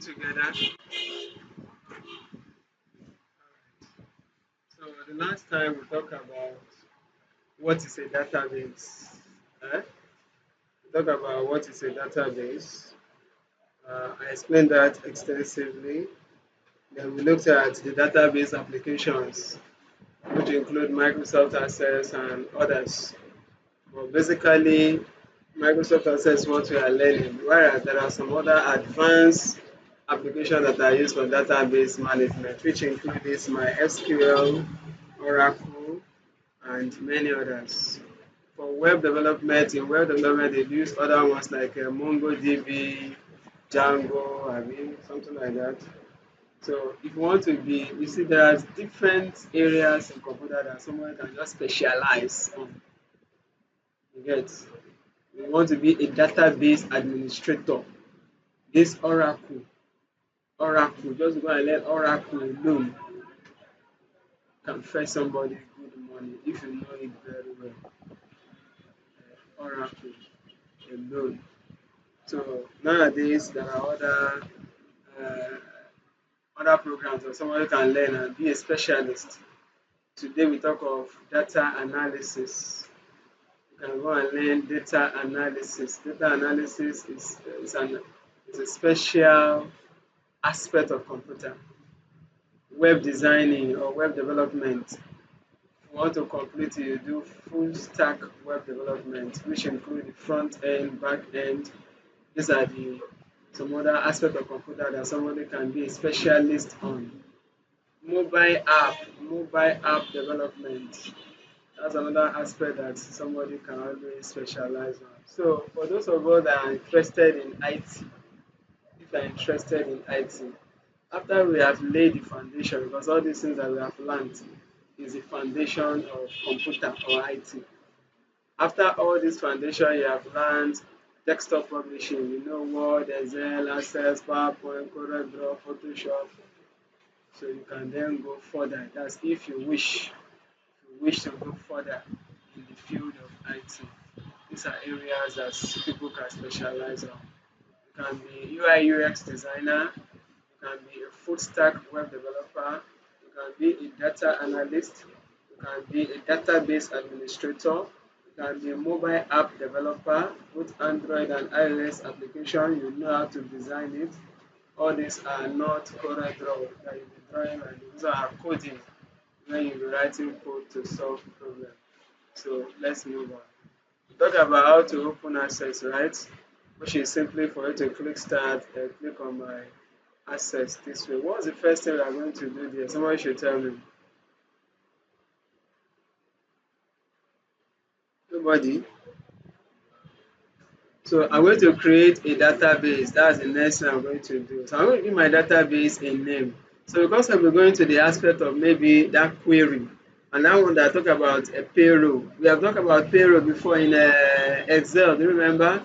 together? So the last time we talked about what is a database. Eh? We talked about what is a database. I explained that extensively. Then we looked at the database applications, which include Microsoft Access and others. But basically, Microsoft Access is what we are learning, whereas there are some other advanced applications that are used for database management, which include this MySQL, Oracle, and many others. For web development, in web development, they use other ones like MongoDB, Django, I mean, something like that. So if you want to be, you see, there are different areas in computer that someone can just specialize on. You get. You want to be a database administrator. This Oracle, just go and learn Oracle alone can fetch somebody good money if you know it very well. Oracle alone. So nowadays there are uh, other programs that somebody can learn and be a specialist. Today we talk of data analysis. You can go and learn data analysis. Data analysis is a special aspect of computer. Web designing or web development. If you want to complete it, you do full stack web development, which include the front end, back end. These are the some other aspect of computer that somebody can be a specialist on. Mobile app development. That's another aspect that somebody can always specialize on. So for those of us that are interested in IT, if you are interested in IT, after we have laid the foundation, because all these things that we have learned is the foundation of computer or IT. After all this foundation you have learned desktop publishing, you know Word, Excel, Access, PowerPoint, CorelDRAW, Photoshop. So you can then go further. That's if you wish to go further in the field of IT. These are areas that people can specialize on. You can be UI UX designer, you can be a full stack web developer, you can be a data analyst, you can be a database administrator, you can be a mobile app developer, both Android and iOS application, you know how to design it. All these are not correct draw that you'll be drawing and these are coding when you'll be writing code to solve problem. So let's move on. We talk about how to open access, right? Which is simply for you to click start and click on my access this way. What's the first thing we are going to do there? Somebody should tell me. Nobody. So I'm going to create a database. That's the next thing I'm going to do. So I'm going to give my database a name. So because I'm going to the aspect of maybe that query, and that one that I talk about a payroll. We have talked about payroll before in Excel. Do you remember?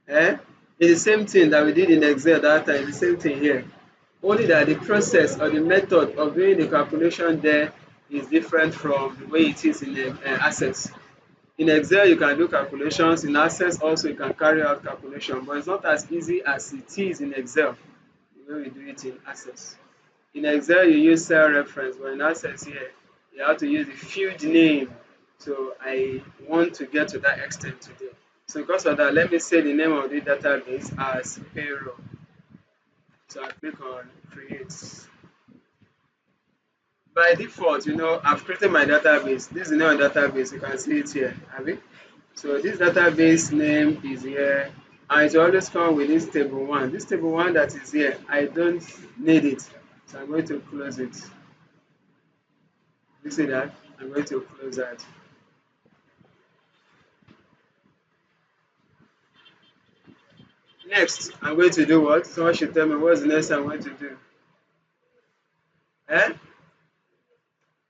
Eh? It's the same thing that we did in Excel that time. It's the same thing here. Only that the process or the method of doing the calculation there is different from the way it is in Access. In Excel, you can do calculations. In Access, also you can carry out calculation, but it's not as easy as it is in Excel the way we do it in Access. In Excel, you use cell reference, but in Access here, you have to use the field name. So I want to get to that extent today. So because of that, let me say the name of the database as payroll. So I click on create. By default, I've created my database. This is the name of the database. You can see it here. Have it? So this database name is here, and it will always come with this table one. This table one that is here, I don't need it. So I'm going to close it. You see that? I'm going to close that. Next, I'm going to do what? Someone should tell me what's the next I'm going to do. Eh?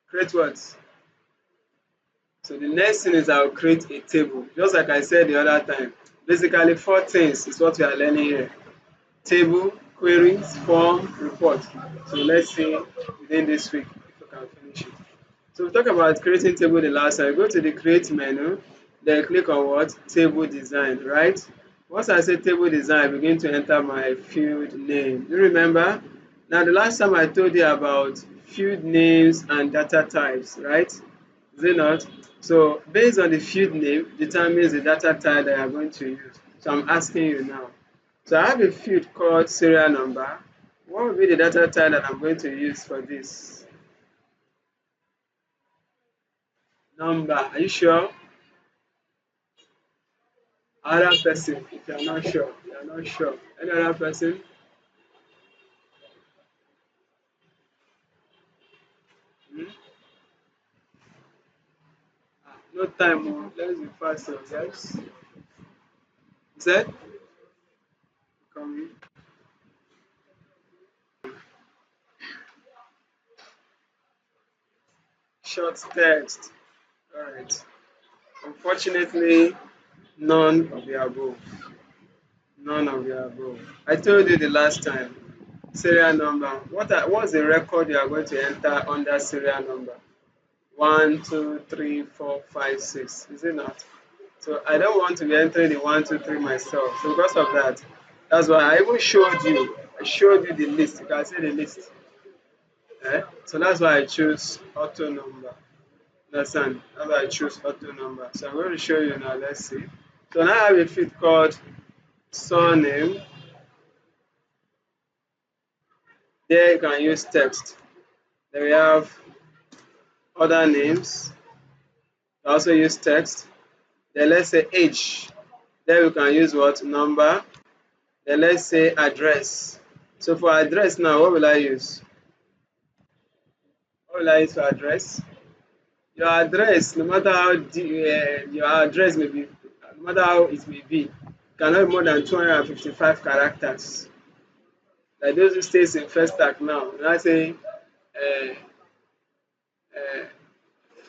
Create what? So the next thing is I'll create a table. Just like I said the other time. Basically, four things is what we are learning here. Table, queries, form, report. So let's see within this week if we can finish it. So we talk about creating table the last time. Go to the create menu, then click on what? Table design, right? Once I say table design, I begin to enter my field name. Do you remember? Now, the last time I told you about field names and data types, right? Is it not? So, based on the field name, determines the data type that you are going to use. So, I'm asking you now. So, I have a field called serial number. What will be the data type that I'm going to use for this? Number. Are you sure? Other person, if you are not sure, you are not sure. Any other person? Hmm? No time, oh. Let's be fast, oh, yes. Said? Coming. Short text. Alright. Unfortunately, none of the above. None of the above. I told you the last time. Serial number. What's the record you are going to enter under serial number? 1, 2, 3, 4, 5, 6. Is it not? So I don't want to be entering the 1, 2, 3 myself. So because of that, that's why I even showed you. I showed you the list. You can see the list. So that's why I choose auto number. Understand? That's why I choose auto number. So I'm going to show you now. Let's see. So now I have a field called surname. There you can use text. Then we have other names. You also use text. Then let's say age. There we can use what? Number. Then let's say address. So for address now, what will I use? What will I use for address? Your address, no matter how your address may be, no matter how it may be, cannot be more than 255 characters. Like those who stays in first stack now, I say uh, uh,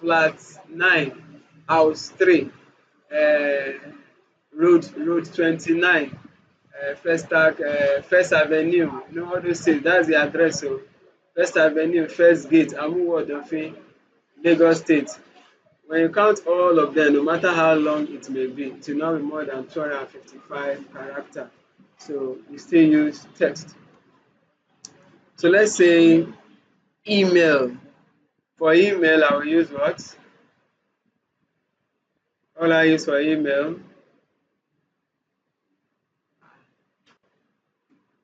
flat 9, house 3, uh, road 29, first stack, first avenue, you know all those things. That's the address. So first avenue, first gate, Amuwo Odofin, Lagos State. When you count all of them, no matter how long it may be, it will not be more than 255 character. So you still use text. So let's say email. For email, I will use what? All I use for email.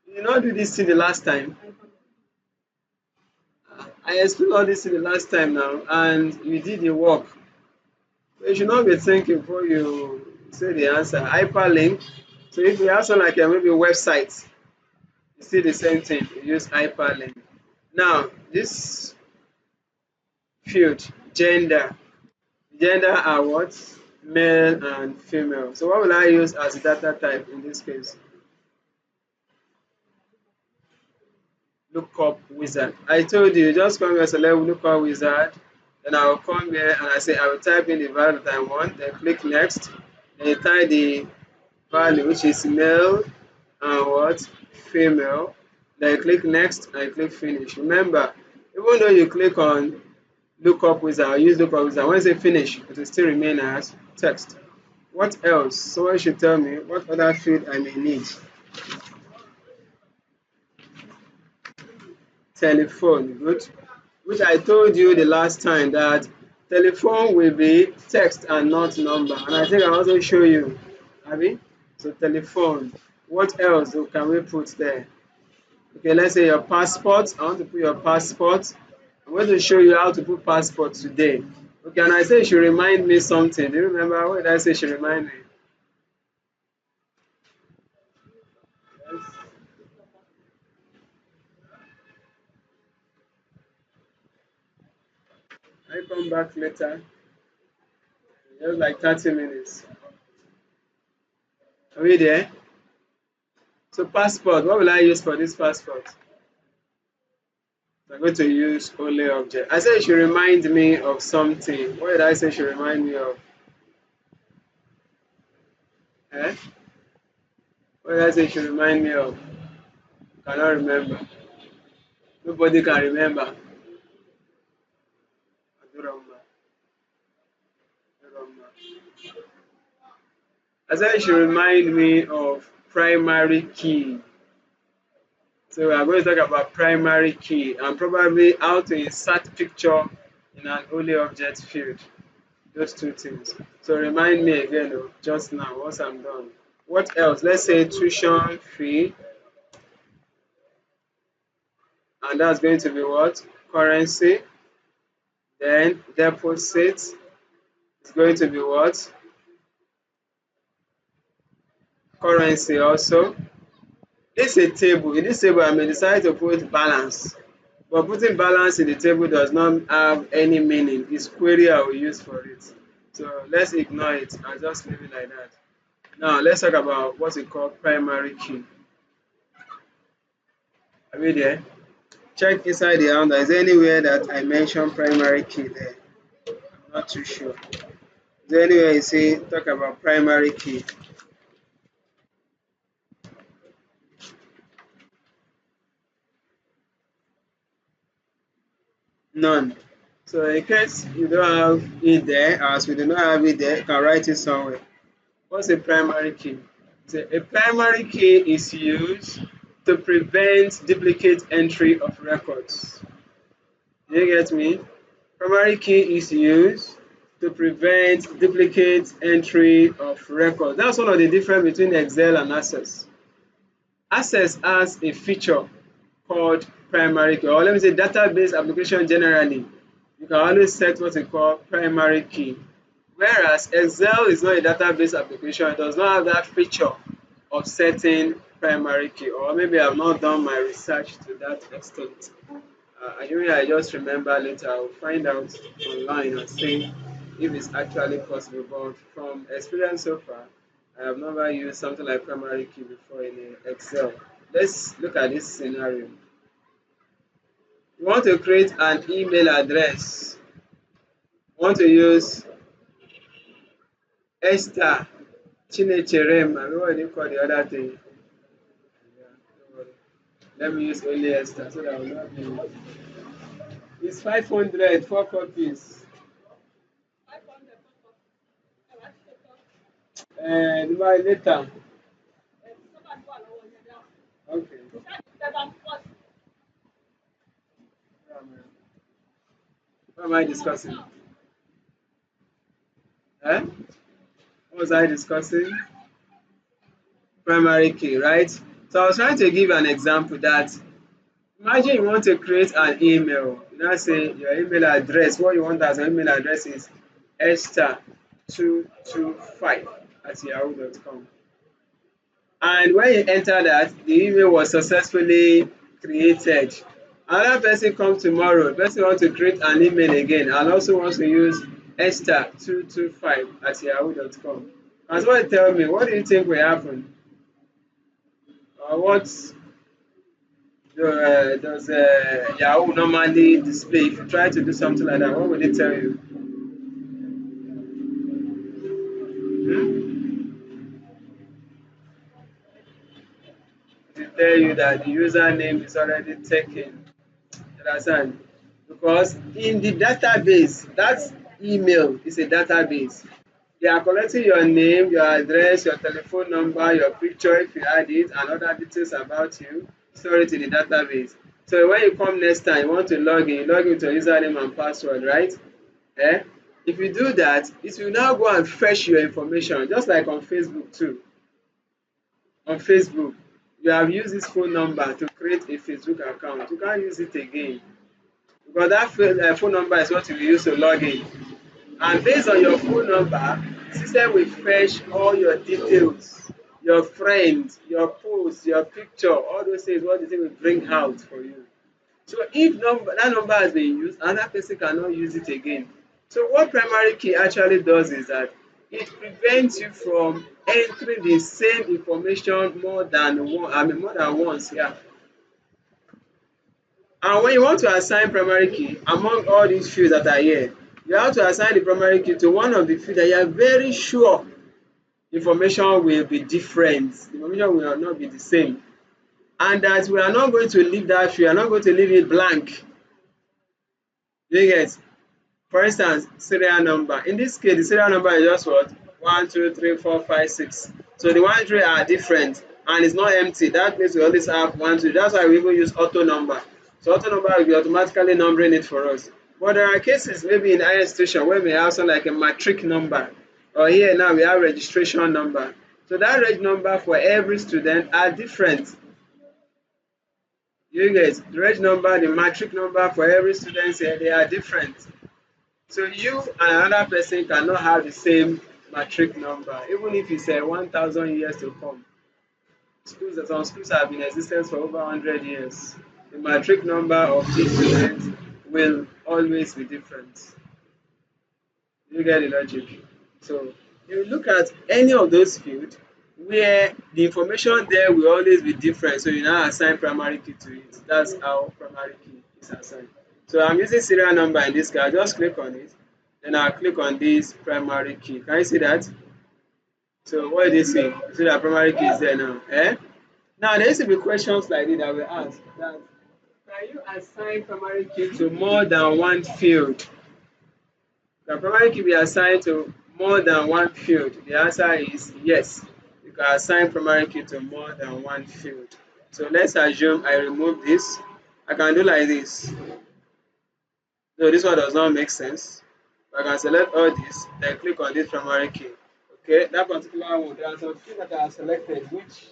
You did not do this thing the last time. I explained all this thing the last time now, and you did the work. So you should not be thinking before you say the answer. Hyperlink. So if you have something like maybe a website, you see the same thing. You use hyperlink. Now, this field, gender. Gender are what? Male and female. So what will I use as data type in this case? Lookup wizard. I told you, just come here, select lookup wizard. Then I will come here and I say I will type in the value that I want. Then click next. Then you type the value which is male and what? Female. Then you click next and you click finish. Remember, even though you click on lookup wizard or use lookup wizard, when you say finish, it will still remain as text. What else? Someone should tell me what other field I may need. Telephone, good. Which I told you the last time that telephone will be text and not number. And I think I also show you. Abi? So telephone. What else can we put there? Okay, let's say your passport. I want to put your passport. I'm going to show you how to put passport today. Okay, and I say you should remind me something. Do you remember what did I say you should remind me? Yes. I come back later. Just like 30 minutes. Are we there? So passport, what will I use for this passport? I'm going to use only object. I said you should remind me of something. What did I say you should remind me of? Eh? What did I say you should remind me of? Cannot remember. Nobody can remember. Aduramba. Aduramba. I said you should remind me of primary key. So we are going to talk about primary key and probably how to insert picture in an only object field. Those two things. So remind me again just now once I'm done. What else? Let's say tuition fee, and that's going to be what? Currency. Then deposit is going to be what? Currency also. This is a table. In this table, I may decide to put balance. But putting balance in the table does not have any meaning. It's query I will use for it. So let's ignore it and just leave it like that. Now let's talk about what we call primary key. Are we there? Check inside the handle. Is there anywhere that I mentioned primary key there? I'm not too sure. Is there anywhere you say talk about primary key? None. So in case you don't have it there, as we do not have it there, you can write it somewhere. What's a primary key? So a primary key is used to prevent duplicate entry of records. Do you get me? Primary key is used to prevent duplicate entry of records. That's one of the difference between Excel and Access. Access has a feature called primary key, or let me say database application generally. You can always set what we call primary key. Whereas Excel is not a database application, it does not have that feature of setting primary key, or maybe I've not done my research to that extent. I just remember later, I'll find out online and see if it's actually possible. But from experience so far, I have never used something like primary key before in Excel. Let's look at this scenario. You want to create an email address. You want to use Esther Chinecherem. I mean, what do you call the other thing? Yeah, don't worry. Let me use only Esther so that I will not be. It's 500, 4 copies. And by later. Okay. What am I discussing? Eh? What was I discussing? Primary key, right? So I was trying to give an example that imagine you want to create an email. You now say your email address, what you want as an email address is esther225@yahoo.com. And when you enter that, the email was successfully created. Another person comes tomorrow, the person wants to create an email again and also wants to use esther225@yahoo.com. And somebody tell me, what do you think will happen? Or what does Yahoo normally display if you try to do something like that? What would it tell you? Hmm? It will tell you that the username is already taken. You understand? Because in the database, that email is a database. They are collecting your name, your address, your telephone number, your picture if you had it, and other details about you, store it in the database. So when you come next time, you want to you log in with your username and password, right? Eh? If you do that, it will now go and fetch your information, just like on Facebook too. On Facebook, you have used this phone number to create a Facebook account. You can't use it again because that phone number is what you will use to log in. And based on your phone number, the system will fetch all your details, your friends, your posts, your picture, all those things, what the thing will bring out for you. So if that number has been used, another person cannot use it again. So what primary key actually does is that it prevents you from entering the same information more than once. Yeah. And when you want to assign primary key among all these fields that are here, you have to assign the primary key to one of the fields that you are very sure information will be different. The information will not be the same. And that we are not going to leave that field, we are not going to leave it blank. You get? For instance, serial number. In this case, the serial number is just what? 1, 2, 3, 4, 5, 6. So the 1, 3 are different. and it's not empty, that means we always have 1, 2. That's why we even use auto number. So auto number will be automatically numbering it for us. But there are cases maybe in higher institution where we have something like a matric number, or here now we have registration number. So that reg number for every student are different. You get the reg number, the matric number for every student here, they are different. So you and another person cannot have the same matric number, even if it's 1,000 years to come. Some schools have been in existence for over 100 years. The matric number of each student will always be different. You get the logic? So you look at any of those fields where the information there will always be different. So you now assign primary key to it. That's how primary key is assigned. So I'm using serial number in this case. I just click on it. Then I'll click on this primary key. Can you see that? So what did they say? You see that primary key is there now. Eh? Now there used to be questions like this that we ask. That can you assign primary key to more than one field? Can primary key be assigned to more than one field? The answer is yes. You can assign primary key to more than one field. So let's assume I remove this. I can do like this. No, this one does not make sense. I can select all this, then click on this primary key. Okay, that particular one, there are some keys that are selected which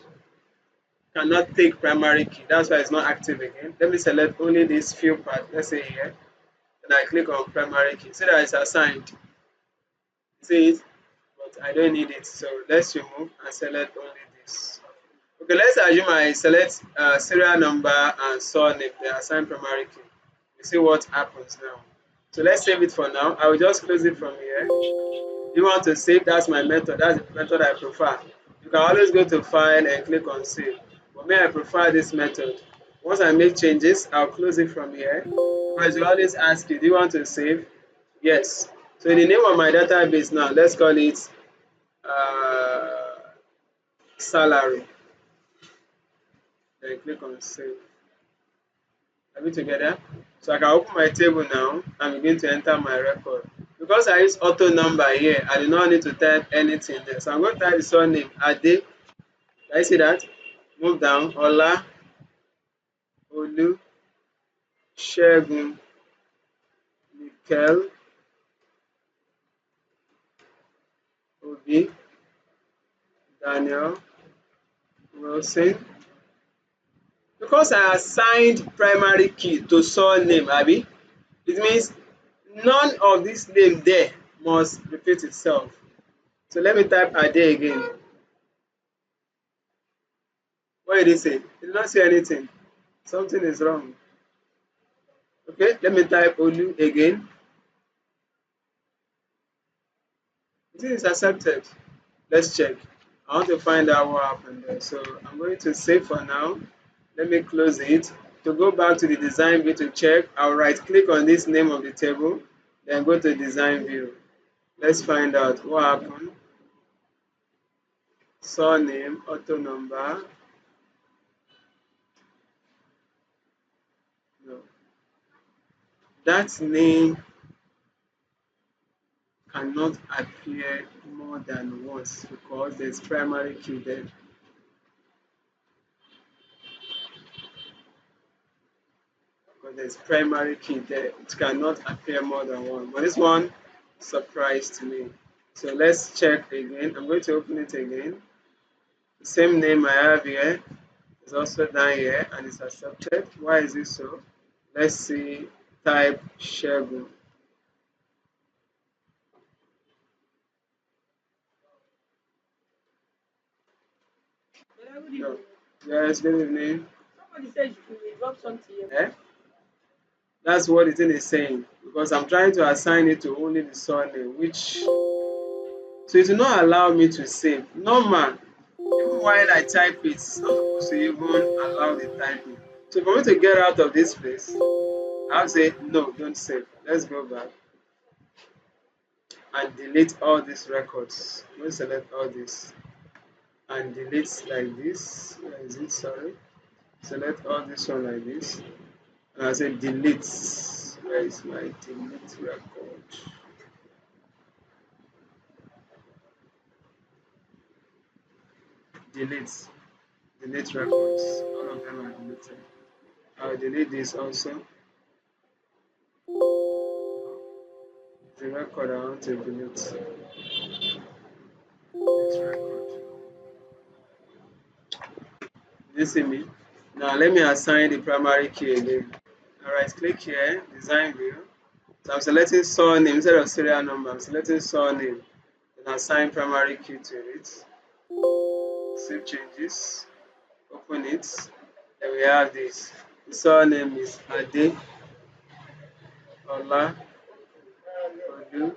cannot take primary key. That's why it's not active again. Let me select only this field part. Let's say here. Then I click on primary key. See that it's assigned. See it? But I don't need it. So let's remove and select only this. Okay, let's assume I select serial number and surname, then assign primary key. You see what happens now. So let's save it for now. I will just close it from here. You want to save? That's my method. That's the method I prefer. You can always go to file and click on save. But me, I prefer this method. Once I make changes, I'll close it from here. Because you always ask you, do you want to save? Yes. So in the name of my database now, let's call it salary. Then click on save. Are we together? So I can open my table now and begin to enter my record. Because I use auto number here, I do not need to type anything there. So I'm going to type the surname Ade. Can you see that? Move down. Ola, Olu, Shegun, Mikel, Obi, Daniel, Wilson. Because I assigned primary key to surname, Abi, it means none of this name there must repeat itself. So let me type Ade again. What did it say? It did not say anything. Something is wrong. Okay, let me type Olu again. This is accepted. Let's check. I want to find out what happened there. So I'm going to save for now. Let me close it. To go back to the design view to check, I'll right click on this name of the table, then go to design view. Let's find out what happened. Surname, auto number. No. That name cannot appear more than once because there's primary key there. Because there's primary key there, it cannot appear more than one. But this one surprised me. So let's check again. I'm going to open it again. The same name I have here is also down here and it's accepted. Why is it so? Let's see. Type Shegun. No. Yes, good evening. Somebody said you will drop something here. Eh? That's what the thing is saying because I'm trying to assign it to only the surname, which so it will not allow me to save. Normal, even while I type it, it's not supposed to even allow the typing. So for me to get out of this place, I'll say no, don't save. Let's go back and delete all these records. We'll select all this and delete like this. Where is it? Sorry. Select all this one like this. And I say delete. Where is my delete record? Delete. delete records. All of them are deleted. I'll delete this also. The record I want to delete. This record. You see me? Now let me assign the primary key again. Alright, click here, design view. So I'm selecting surname instead of serial number. I'm selecting surname and assign primary key to it. Save changes, open it. Then we have this. The surname is Ade Ola Odu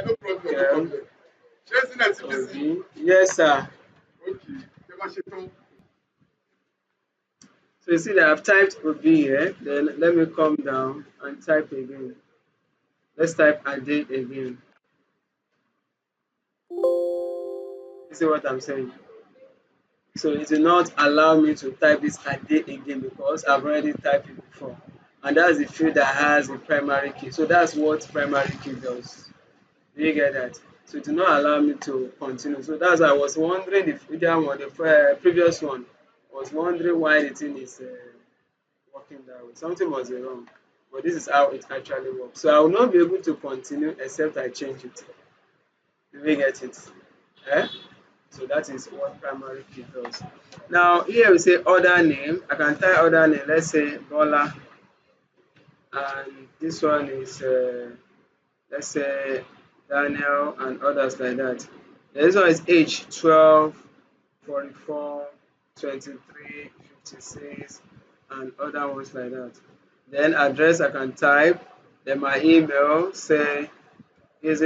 No problem, no problem. Chasing activity. Obi. Yes, sir. Okay. So you see that I've typed Obi here. Then let me come down and type again. Let's type Ade again. You see what I'm saying? So it will not allow me to type this Ade again because I've already typed it before. And that's the field that has a primary key. So that's what primary key does. Do you get that? So it will not allow me to continue. So that's why I was wondering if that one, the previous one, I was wondering why the thing is working that way. Something was wrong. But this is how it actually works. So I will not be able to continue except I change it. Do we get it? Eh? So that is what primary key does. Now here we say other name. I can type other name. Let's say Bola, and this one is let's say Daniel and others like that. This one is age 12, 44, 23, 56, and other ones like that. Then address I can type. Then my email say yahoo.com,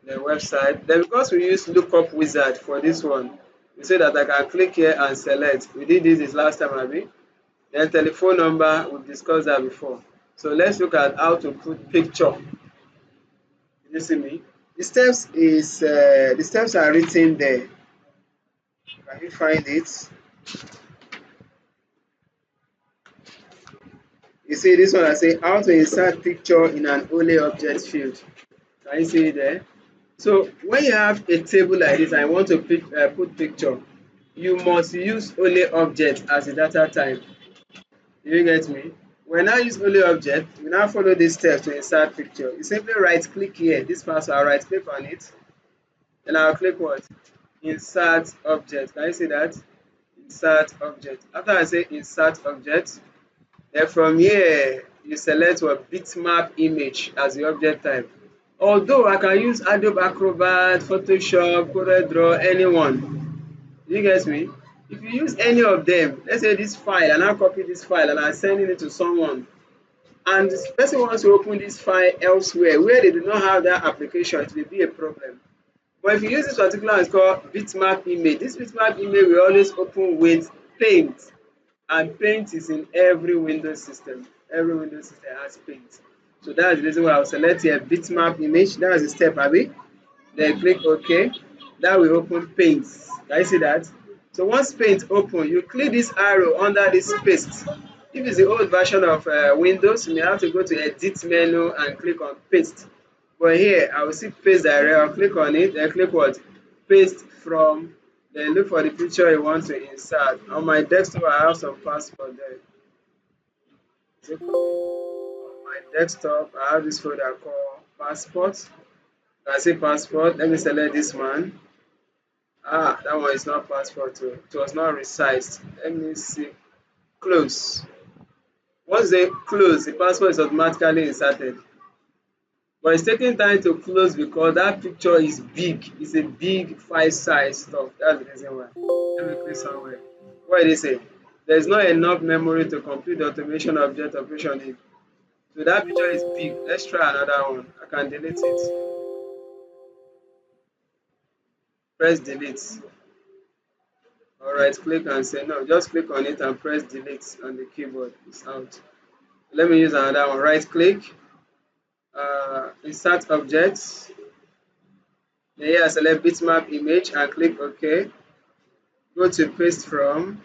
the website. Then because we use lookup wizard for this one, we say that I can click here and select. We did this last time, Abi. Then telephone number, we've discussed that before. So let's look at how to put picture. You see me? The steps are written there. Can you find it? You see this one I say how to insert picture in an only object field. Can you see it there? So when you have a table like this and you want to put picture, you must use only object as a data type. Do you get me? When I use only object, we now follow this step to insert picture. You simply right click here, this password, I'll right click on it. Then I'll click what? Insert object. Can you see that? Insert object. After I say insert object, then from here you select what bitmap image as the object type. Although I can use Adobe Acrobat, Photoshop, CorelDRAW, anyone. Do you get me? If you use any of them, let's say this file, and I copy this file and I'm sending it to someone, and this person wants to open this file elsewhere where they do not have that application, it will be a problem. But if you use this particular one, it's called bitmap image. This bitmap image will always open with Paint, and Paint is in every Windows system. Every Windows system has Paint. So that's the reason why I'll select here bitmap image. That's the step, Abby. Then click OK. That will open Paint. Can you see that? So once Paint open, you click this arrow under this paste. If it's the old version of Windows, you may have to go to Edit menu and click on Paste. But here, I will see Paste direct. I'll click on it. Then click what? Paste from. Then look for the picture you want to insert. On my desktop, I have some passport there. On my desktop, I have this folder called Passport. I see passport. Let me select this one. That one is not passport too. It was not resized. Let me see. Close. Once they close, the passport is automatically inserted. But it's taking time to close because that picture is big. It's a big file size stuff. That's the reason why. Let me click somewhere. What did it say? There's not enough memory to complete the automation object operation if. So that picture is big. Let's try another one. I can delete it. Press delete. Alright, click and say no. Just click on it and press delete on the keyboard. It's out. Let me use another one. Right click. Insert objects. Then here select bitmap image and click OK. Go to paste from.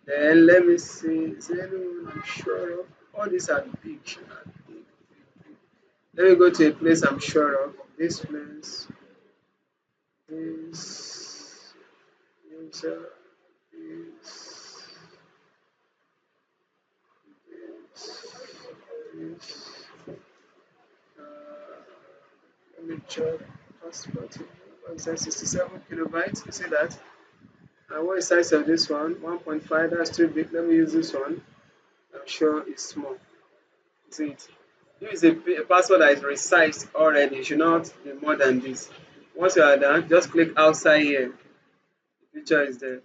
Then let me see. Is there anyone I'm sure of? All these are big. Let me go to a place I'm sure of. This place. This. user is let me check passport. What's that? 67 kilobytes. You see that? And what is the size of this one? 1.5. That's too big. Let me use this one. I'm sure it's small. You see it? If it's a password that is resized already, it should not be more than this. Once you are done, just click outside here. The picture is there.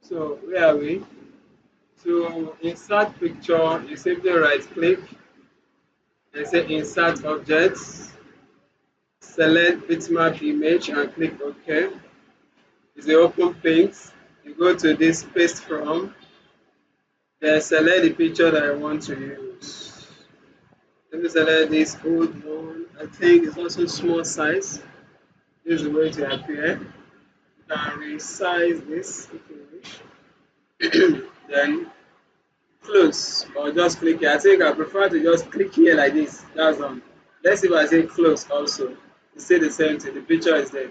So where are we? To insert picture, you simply right click and say insert objects, select bitmap image and click OK. It's the open paint. You go to this paste from, then select the picture that I want to use. Let me select this old one. I think it's also small size. This is the way to appear. You can resize this if you wish. Then close or just click here. I think I prefer to just click here like this. That's on. Let's see if I say close also. It's still the same thing. The picture is there.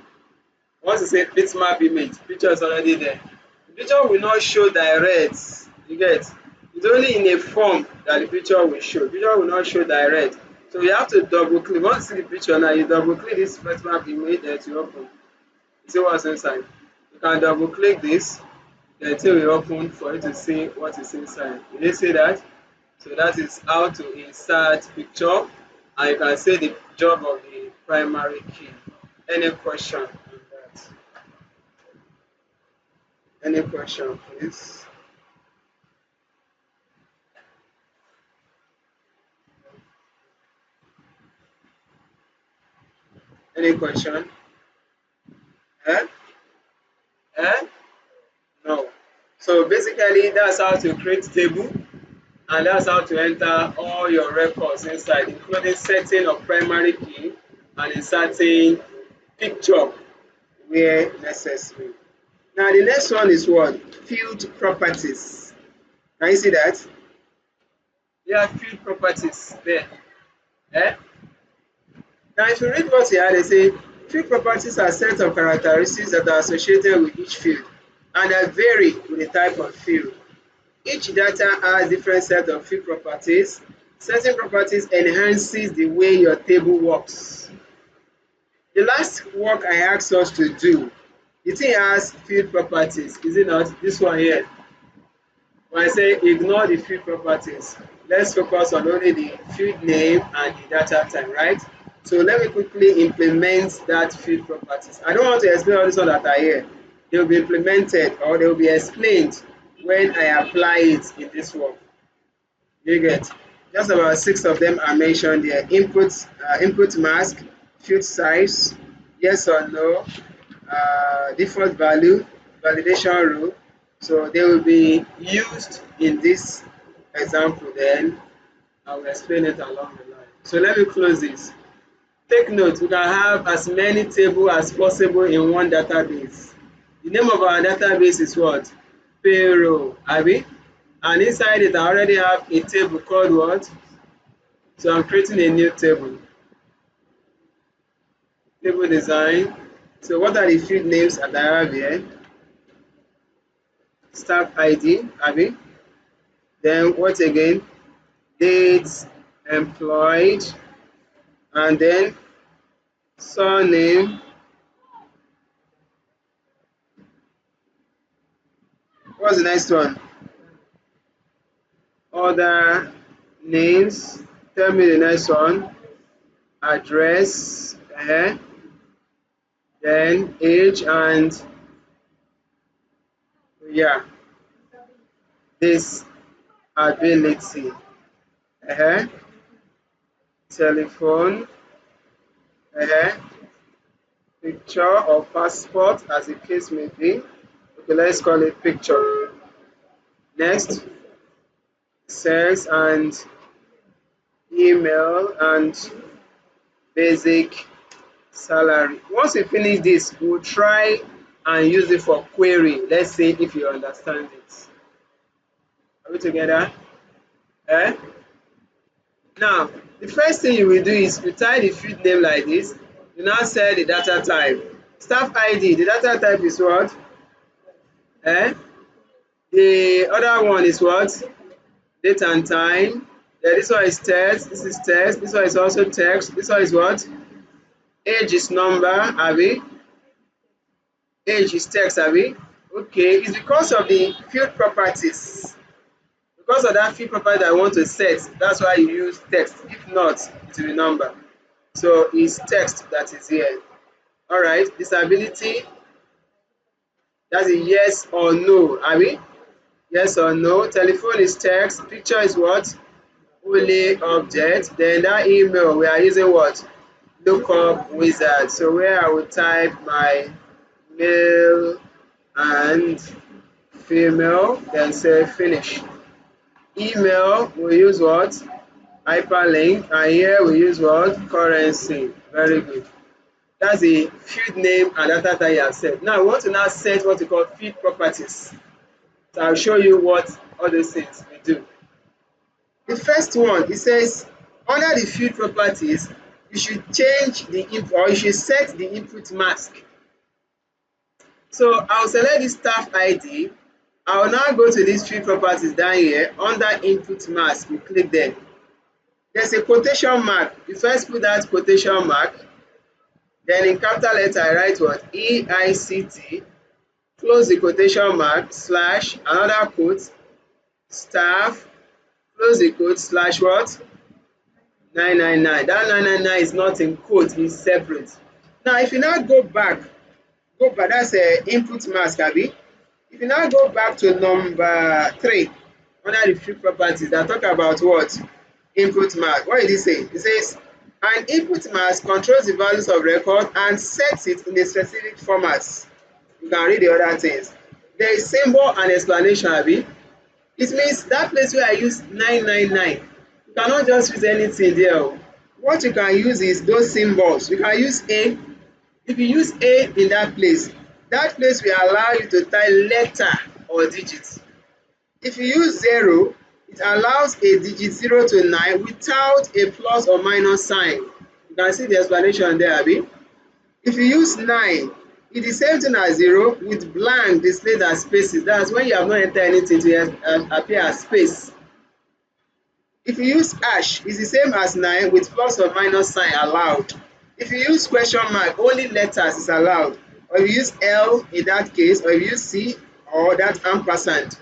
Once you say bitmap image, picture is already there. The picture will not show direct. You get? It's only in a form that the picture will show. The picture will not show direct. So you have to double click. Once you see the picture now, you double click this bitmap image that you open. You see what's inside. You can double click this, then it will open for you to see what is inside. You see that? So that is how to insert picture, and you can see the job of the primary key. Any question on that? Any question, please? Any question? Eh? Eh? No. So basically, that's how to create table, and that's how to enter all your records inside, including setting of primary key and inserting picture where necessary. Now the next one is what? Field properties. Can you see that? Yeah, field properties there. Eh? Now if you read what here, they say field properties are set of characteristics that are associated with each field and that vary with the type of field. Each data has different set of field properties. Certain properties enhances the way your table works. The last work I asked us to do, the thing has field properties, is it not? This one here. When I say ignore the field properties, let's focus on only the field name and the data type, right? So let me quickly implement that field properties. I don't want to explain all these ones that are here. They will be implemented or they will be explained when I apply it in this work. You get just about 6 of them are mentioned there. Input mask, field size, yes or no, default value, validation rule. So they will be used in this example. Then I will explain it along the line. So let me close this. Take note, we can have as many tables as possible in one database. The name of our database is what? Payroll, Abi? And inside it, I already have a table called what? So I'm creating a new table. Table design. So what are the field names that I have here? Staff ID, Abi? Then what again? Dates, employed, and then surname. What's the next one? Other names. Tell me the next one. Address, then age, and yeah, disability, telephone, picture or passport as the case may be. Okay, let's call it picture. Next, sex and email and basic salary. Once we finish this, we'll try and use it for query. Let's see if you understand it. Are we together? Now, the first thing you will do is you type the field name like this. You now set the data type. Staff ID, the data type is what? Eh? The other one is what? Date and time. Yeah, this one is text. This is text. This one is also text. This one is what? Age is number, abi? Age is text, abi? Okay, it's because of the field properties. Because of that field property that I want to set, that's why you use text. If not, it will be number. So it's text that is here. All right, disability, that's a yes or no, abi? Yes or no. Telephone is text. Picture is what? Only object. Then that email, we are using what? Lookup wizard. So where I will type my male and female, then say finish. Email, we use what? Hyperlink. And here we use what? Currency. Very good. That's the field name and data that you have set. Now we want to now set what we call field properties. So I'll show you what all those things we do. The first one, it says under the field properties, you should change the input, or you should set the input mask. So I'll select this staff ID. I will now go to these field properties down here. Under input mask, you click there. There's a quotation mark. You first put that quotation mark. Then in capital letter, I write what? EICT. Close the quotation mark, slash, another quote, staff, close the quote, slash what? 999. That 999 is not in quote, it's separate. Now, if you now go back, that's a input mask, abi. If you now go back to number 3, under the field properties that talk about what? Input mask. What did it say? It says, an input mask controls the values of record and sets it in a specific format. You can read the other things. There is symbol and explanation, abi. It means that place where I use 999, you cannot just use anything there. What you can use is those symbols. You can use A. If you use A in that place will allow you to type letter or digits. If you use 0, it allows a digit 0 to 9 without a plus or minus sign. You can see the explanation there, abi. If you use 9, it's the same thing as 0 with blank displayed as spaces. That's when you have not entered anything to appear as space. If you use hash, it's the same as 9 with plus or minus sign allowed. If you use question mark, only letters is allowed. Or if you use L in that case, or if you use C or that ampersand.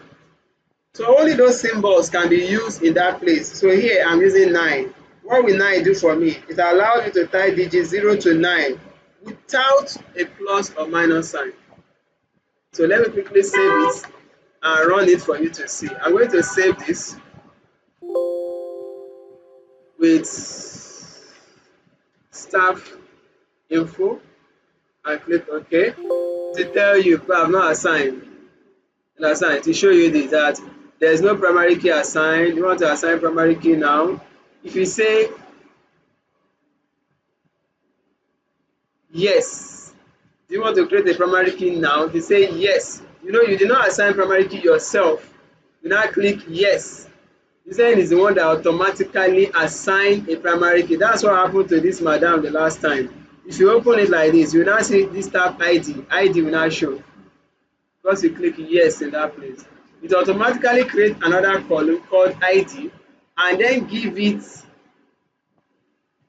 So only those symbols can be used in that place. So here I'm using 9. What will 9 do for me? It allows you to type digits 0 to 9 without a plus or minus sign. So let me quickly save it and run it for you to see. I'm going to save this with staff info and click OK to tell you, but I've not assigned. To show you this, that there's no primary key assigned. You want to assign primary key now. If you say yes, do you want to create a primary key now? If you say yes, you know you did not assign primary key yourself. You now click yes. This one is the one that automatically assigned a primary key. That's what happened to this madam the last time. If you open it like this, you now see this tab ID. ID will now show. Because you click yes in that place. It automatically creates another column called ID and then give it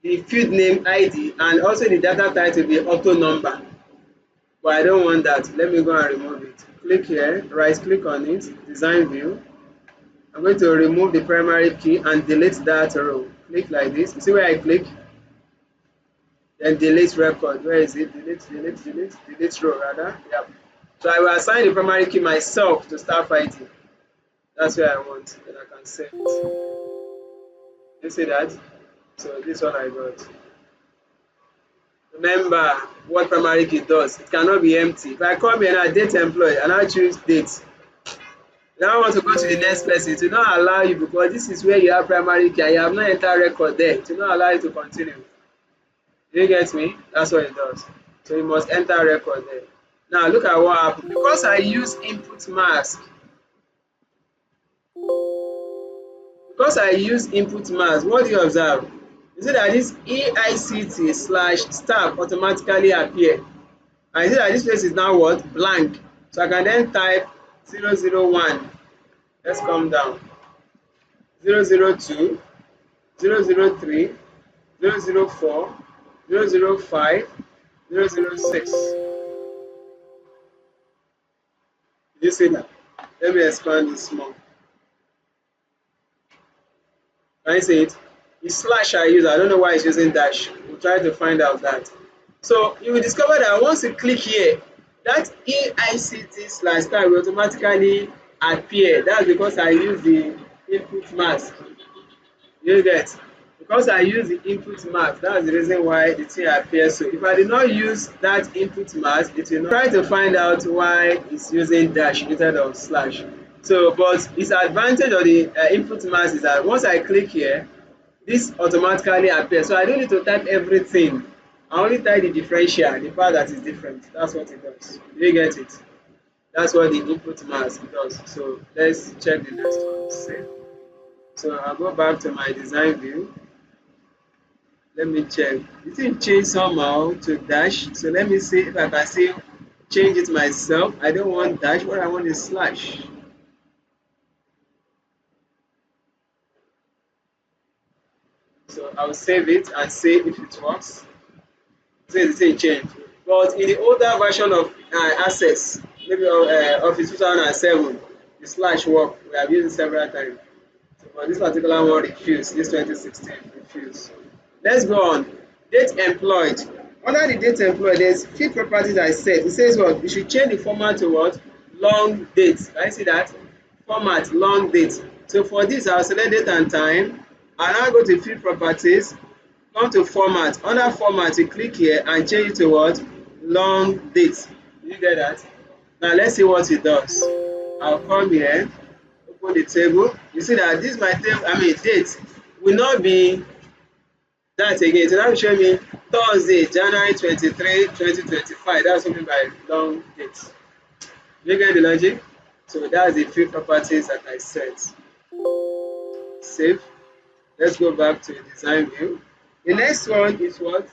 the field name ID and also the data type will be auto number. But I don't want that. Let me go and remove it. Click here, right click on it, design view. I'm going to remove the primary key and delete that row. Click like this. You see where I click? Then delete record. Where is it? Delete row rather. Yep. So I will assign the primary key myself to staff ID. That's where I want. Then I can save it. You see that? So this one I got. Remember what primary key does. It cannot be empty. If I come here and date employee and I choose date, now I want to go to the next person. It will not allow you because this is where you have primary key and you have not entered record there. It will not allow you to continue. Do you get me? That's what it does. So you must enter record there. Now look at what happened. Because I use input mask. Because because I use input mask, what do you observe? You see that this EICT slash staff automatically appear. And you see that this place is now what? Blank. So I can then type 001. Let's come down. 002, 003, 004, 005, 006. Did you see that? Let me expand this more. Can you see it? The slash I use, I don't know why it's using dash. We'll try to find out that. So you will discover that once you click here, that EICT slash star will automatically appear. That's because I use the input mask. You get? Because I use the input mask, that's the reason why the thing appears. So if I did not use that input mask, it will not try to find out why it's using dash instead of slash. So, but its advantage of the input mask is that once I click here, this automatically appears. So I don't need to type everything. I only type the differential, the part that is different. That's what it does. Do you get it? That's what the input mask does. So let's check the next one. Save. So I'll go back to my design view. Let me check. The thing changed somehow to dash. So let me see if I can still change it myself. I don't want dash. What I want is slash. So I'll save it and see if it works. See the thing changed. But in the older version of Access, maybe Office 2007, the slash work. We have used it several times. So for this particular one, refused. This 2016 refused. Let's go on. Date employed. Under the date employed, there's few properties I set. It says what? You should change the format to what? Long date. Can you see that? Format, long date. So for this, I'll select date and time. And now go to field properties. Come to format. Under format, you click here and change it to what? Long date. You get that? Now let's see what it does. I'll come here, open the table. You see that this my table, date will not be that again. So that will show me Thursday, January 23, 2025. That's something by long date. You get the logic? So that's the field properties that I set. Save. Let's go back to the design view. The next one is what?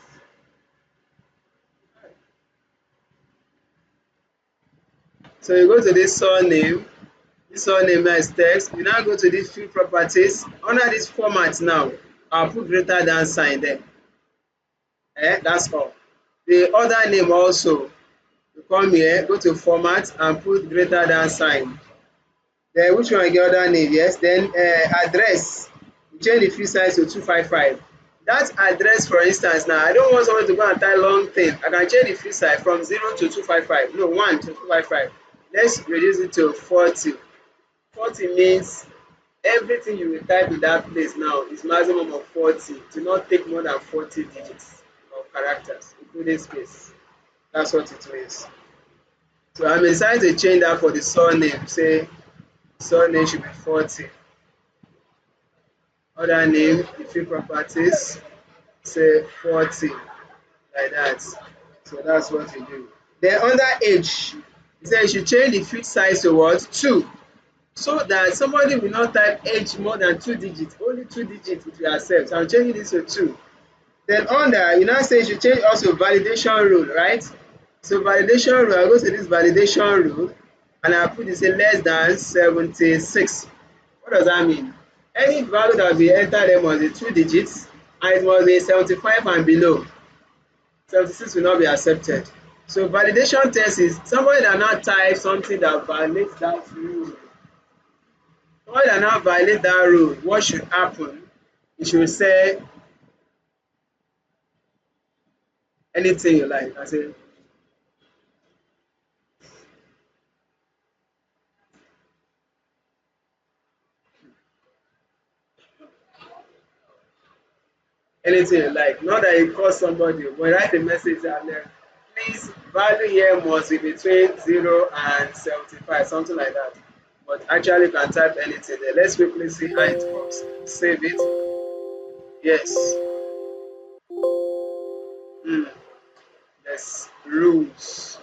So you go to this surname. This surname is text. You now go to this field properties. Under this format now, I'll put greater than sign there. That's all. The other name also, you come here, go to format and put greater than sign. Then which one is the other name? Yes. Then address. You change the field size to 255. That address, for instance, now I don't want someone to go and type long thing. I can change the field size from 0 to 255. No, 1 to 255. Let's reduce it to 40. 40 means everything you will type in that place now is maximum of 40. Do not take more than 40 digits of characters, including space. That's what it means. So I'm decided to change that for the surname. Say surname should be 40. Other name, the field properties, say 40. Like that. So that's what you do. Then under age, you say you should change the field size to what? 2. So that somebody will not type age more than 2 digits, only 2 digits it will accept. So I'm changing this to 2. Then under, you now say you should change also validation rule, right? So validation rule, I go to this validation rule and I put this in less than 76. What does that mean? Any value that will be entered there must be 2 digits and it must be 75 and below. 76 will not be accepted. So validation test is somebody that now type something that violates that rule. Somebody that now violates that rule, what should happen? You should say anything you like. I say anything you like. Not that you call somebody, but write a message out there. Please, value here must be between 0 and 75, something like that. But actually, you can type anything there. Let's quickly see how it works. Save it. Yes. Yes. Rules.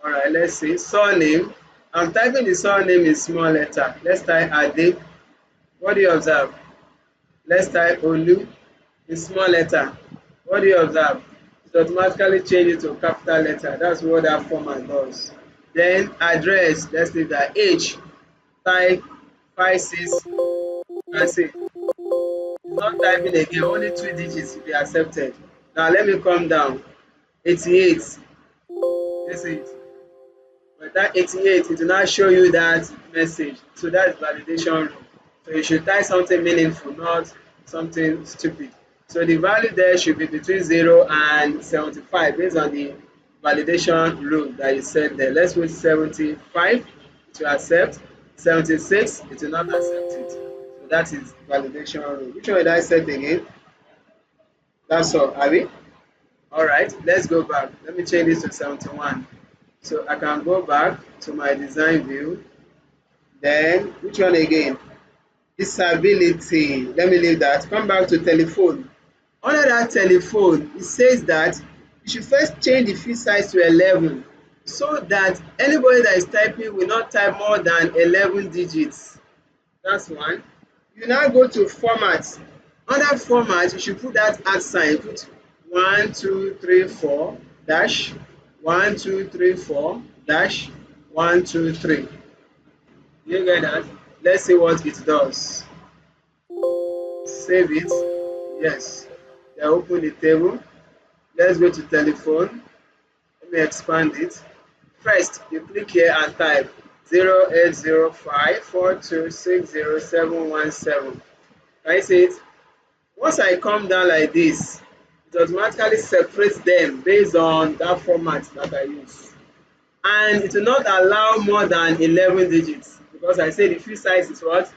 All right. Let's see. Surname. I'm typing the surname in small letter. Let's type Ade. What do you observe? Let's type Olu in small letter. What do you observe? It automatically changes to capital letter. That's what that format does. Then address, let's leave that. Age, type 56 and say not typing again, only 2 digits will be accepted. Now let me come down. 88. This is but that 88, it will now show you that message. So that's validation rule. So you should type something meaningful, not something stupid. So the value there should be between 0 and 75 based on the validation rule that you set there. Let's put 75 to accept, 76 it will not accept it. So that is validation rule. Which one did I set again? That's all, are we? All right, let's go back. Let me change this to 71. So I can go back to my design view. Then which one again? Disability. Let me leave that. Come back to telephone. Under that telephone, it says that you should first change the field size to 11 so that anybody that is typing will not type more than 11 digits. That's one. You now go to format. Under format, you should put that at sign. Put 1, 2, 3, 4 dash 1, 2, 3, 4 dash 1, 2, 3. You get that? Let's see what it does. Save it. Yes. Then open the table. Let's go to telephone. Let me expand it. First, you click here and type 0805426017. Can you see it? Once I come down like this, it automatically separates them based on that format that I use. And it will not allow more than 11 digits because I said the field size is what?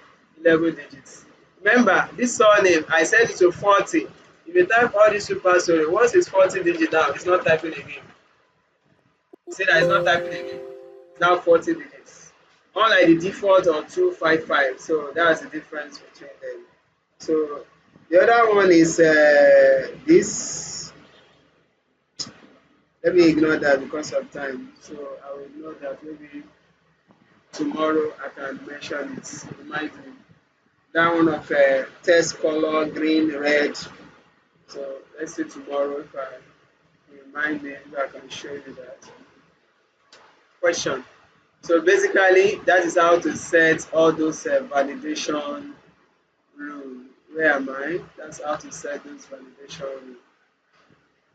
11 digits. Remember, this surname, I set it to 40. If you type all this super sorry, once it's 40 digits now, it's not typing again. See that it's not typing again. It's now 40 digits. Unlike the default on 255. So that's the difference between them. So the other one is this. Let me ignore that because of time. So I will ignore that. Maybe tomorrow I can mention it. Remind me. That one of test color green, red. So let's see tomorrow if I remind me if I can show you that. Question. So basically that is how to set all those validation rules. Where am I? That's how to set those validation rules.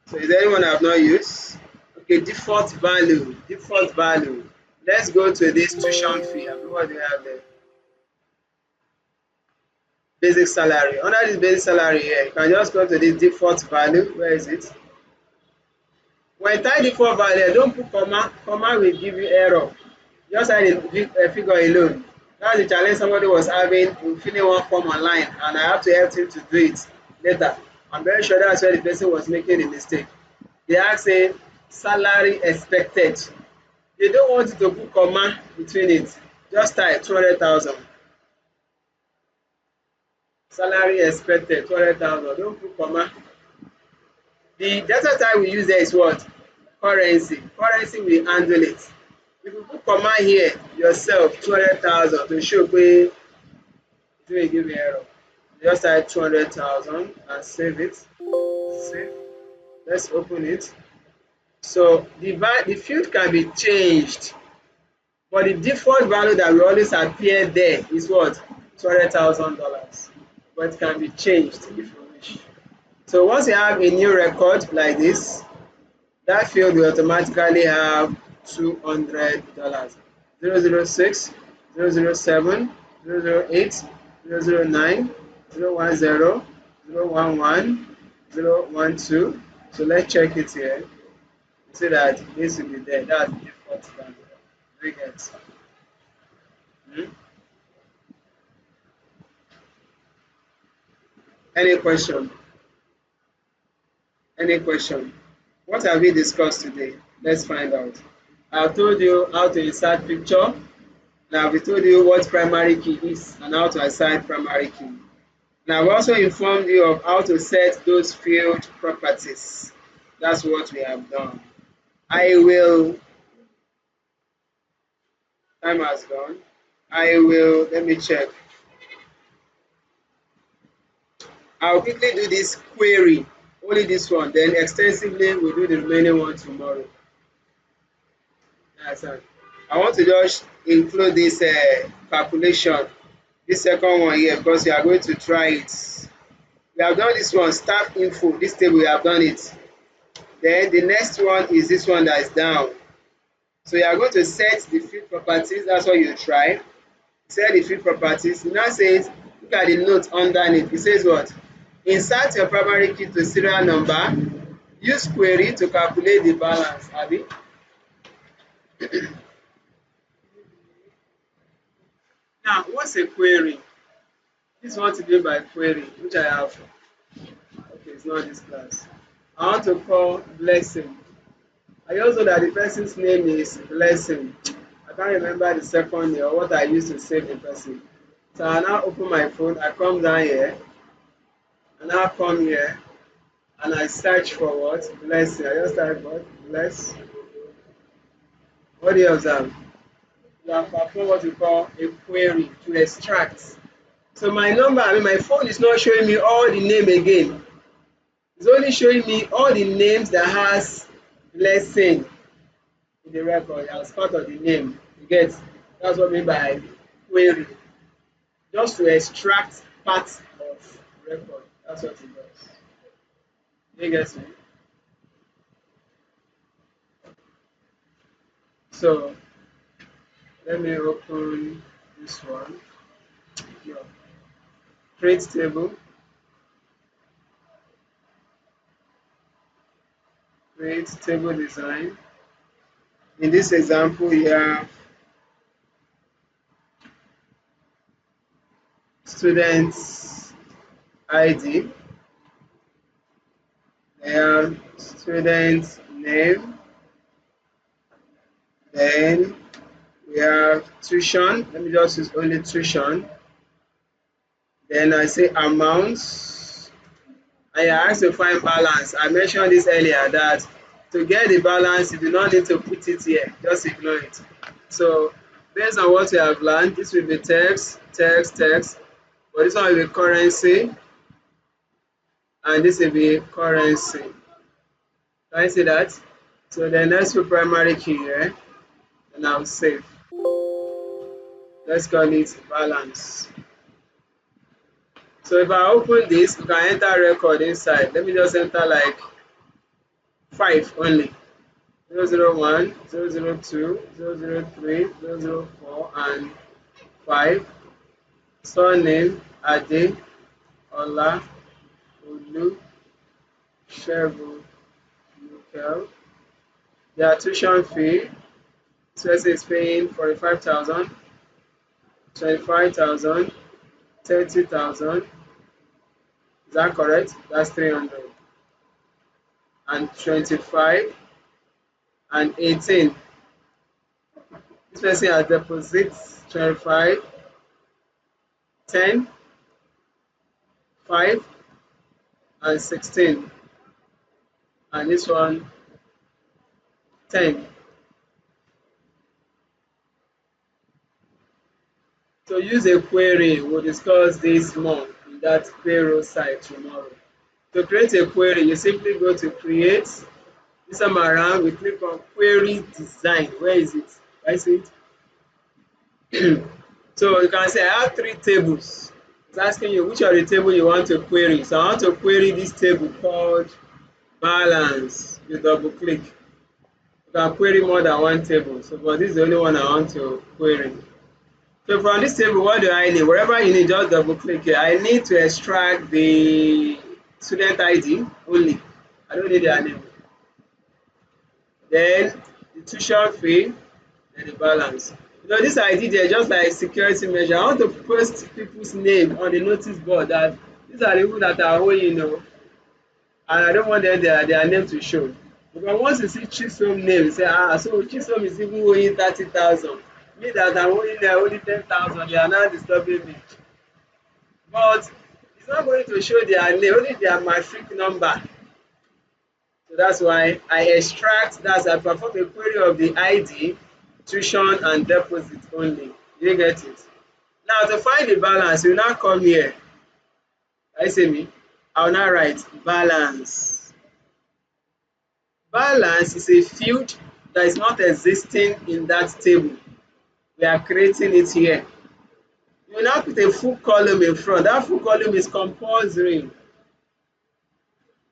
So is there anyone I have not used? Okay, default value. Default value. Let's go to this tuition fee. I mean, what do you have there? Basic salary. Under this basic salary here, you can just go to this default value. Where is it? When you type default value, don't put comma. Comma will give you error. Just add a figure alone. That's the challenge somebody was having in filling one form online, and I have to help him to do it later. I'm very sure that's where the person was making a mistake. They ask say salary expected. They don't want you to put comma between it. Just type 200,000. Salary expected 200,000. Don't put comma. The data type we use there is what? Currency. Currency will handle it. If you put comma here yourself 200,000 to show pé it will give you error. Just type 200,000 and save it. Save. Let's open it. So the field can be changed, but the default value that will always appear there is what? $200,000. But it can be changed if you wish. So once you have a new record like this, that field will automatically have $200. 006, 007, 008, 009, 010, 011, 012. So let's check it here. You see that this will be there. That's the default value. We get. Any question? Any question? What have we discussed today? Let's find out. I've told you how to insert picture. Now we told you what primary key is and how to assign primary key. Now I've also informed you of how to set those field properties. That's what we have done. Time has gone. Let me check. I'll quickly do this query, only this one, then extensively we'll do the remaining one tomorrow. That's it. I want to just include this calculation, this second one here, because we are going to try it. We have done this one, staff info, this table we have done it. Then the next one is this one that is down. So you are going to set the field properties, that's what you try. Set the field properties. It now says, look at the note underneath. It says what? Insert your primary key to serial number. Use query to calculate the balance. Abi? Now, what's a query? This is what to do by query, which I have. Okay, it's not this class. I want to call Blessing. I also know that the person's name is Blessing. I can't remember the second name or what I used to save the person. So I now open my phone, I come down here, and I come here, and I search for what? Blessing. I just type what? Bless. What do you observe? You have performed what we call a query to extract. So my number, my phone is not showing me all the name again. It's only showing me all the names that has Blessing in the record as part of the name. You get? That's what I mean by query. Just to extract parts of record. That's what it does. You get me? So let me open this one. Yeah. Create table. Create table design. In this example, you have student's ID. They have student's name. Then we have tuition. Let me just use only tuition. Then I say amounts. And you ask to find balance. I mentioned this earlier that to get the balance, you do not need to put it here. Just ignore it. So based on what we have learned, this will be text, text, text. But this one will be currency. And this will be currency. Can I see that? So then let's put primary key here. And I'll save. Let's call it balance. So if I open this, you can enter record inside. Let me just enter like 5 only. 001, 002, 003, 004, and 5. Surname, Ade, Ola, Olu, Shevu, Mikel. Their tuition fee, this person is paying 45,000, 25,000, 30,000. Is that correct? That's 300. And 25 and 18. This person has deposits 25, 10, 5, and 16. And this one 10. So use a query. We'll discuss this more in that payroll site tomorrow. To create a query, you simply go to create. This time around, we click on query design. Where is it? I see it. So you can say I have 3 tables. It's asking you which of the table you want to query. So I want to query this table called balance. You double click. You can query more than 1 table. So but this is the only one I want to query. So from this table, what do I need? Wherever you need, just double click here. I need to extract the student ID only. I don't need their name. Then the tuition fee and the balance. You know, this ID there just like security measure. I want to post people's name on the notice board that these are the people that are owing, you know, and I don't want them their name to show. Because once you see Chisom name, you say, so Chisom is even owing 30,000. Me that I'm owing only 10,000, they are now disturbing me. But it's not going to show their name, only their matric number. So that's why I extract, that's I perform a query of the ID, tuition, and deposit only. You get it? Now to find the balance, you now come here. I see me. I'll now write balance. Balance is a field that is not existing in that table. We are creating it here. You now put a full column in front. That full column is compulsory.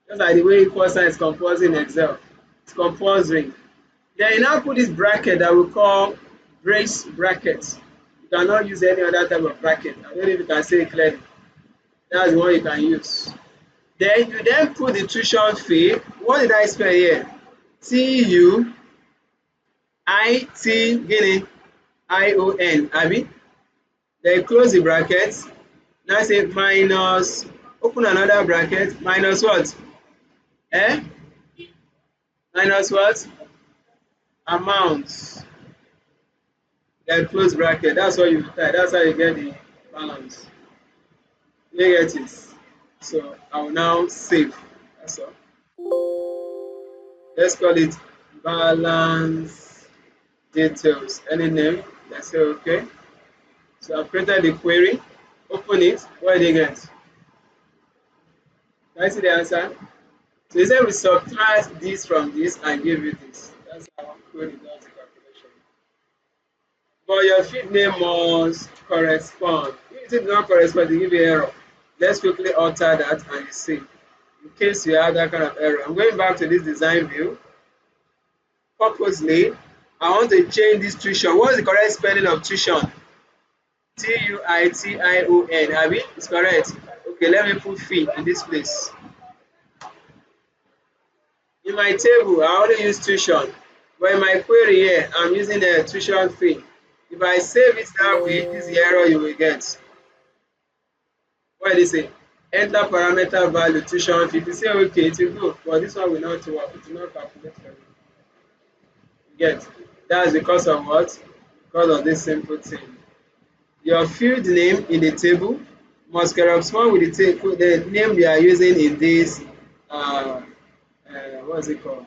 Just like the way equal sign is compulsory in Excel. It's compulsory. Then you now put this bracket that we call brace bracket. You cannot use any other type of bracket. I don't know if you can say it clearly. That's the one you can use. Then you then put the tuition fee. What did I spell here? TUITION, abi? Then close the bracket. Now say minus, open another bracket, minus what? Minus what? Amount. Then close bracket. That's what you type. That's how you get the balance. You get it? So I will now save. That's all. Let's call it balance details. Any name? Let's say okay. So I've created the query. Open it. What do you get? Can I see the answer? So you say we subtract this from this and give you this. That's how query does the calculation. But your field name must correspond. If it does not correspond, they give you error. Let's quickly alter that and you see. In case you have that kind of error. I'm going back to this design view. Purposely, I want to change this tuition. What is the correct spelling of tuition? TUITION. Abi? It's correct. Okay, let me put fee in this place. In my table, I only use tuition. But in my query here, I'm using the tuition fee. If I save it that way, this is the error you will get. What did it say? Enter parameter value tuition fee. If you say okay, it will go. But this one will not work. It will not calculate for you. You get? That's because of what? Because of this simple thing. Your field name in the table must correspond with the name we are using in this what's it called?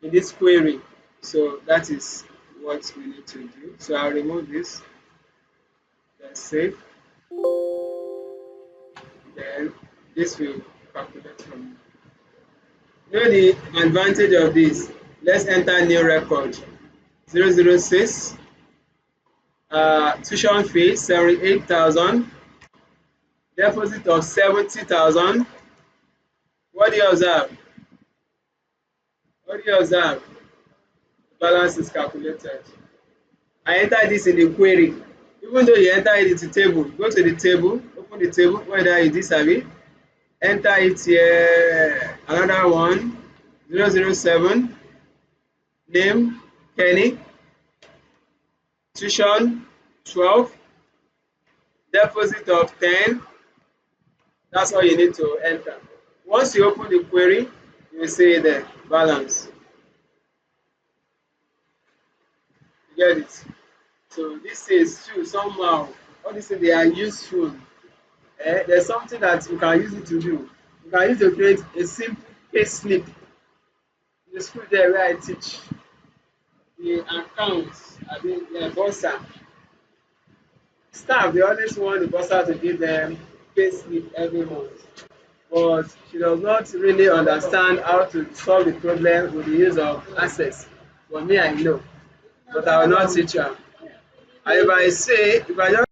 In this query. So that is what we need to do. So I'll remove this. Then save. Then this will calculate from you. Know the advantage of this. Let's enter new record. 006. Tuition fee 78,000. Deposit of 70,000. What do you observe? What do you observe? Balance is calculated. I enter this in the query. Even though you enter it into table, go to the table, open the table, whether it is this, enter it here, another one, 007, name, Kenny, tuition, 12, deposit of 10. That's all you need to enter. Once you open the query, you will see the balance. You get it? So this is true somehow. All these things, they are useful. There's something that you can use it to do. You can use it to create a simple pay slip. In the school there where I teach, the accounts, the bursar. Staff, they always want the bursar to give them pay slip every month. But she does not really understand how to solve the problem with the use of access. For me, I know. But I will not teach her. And if I just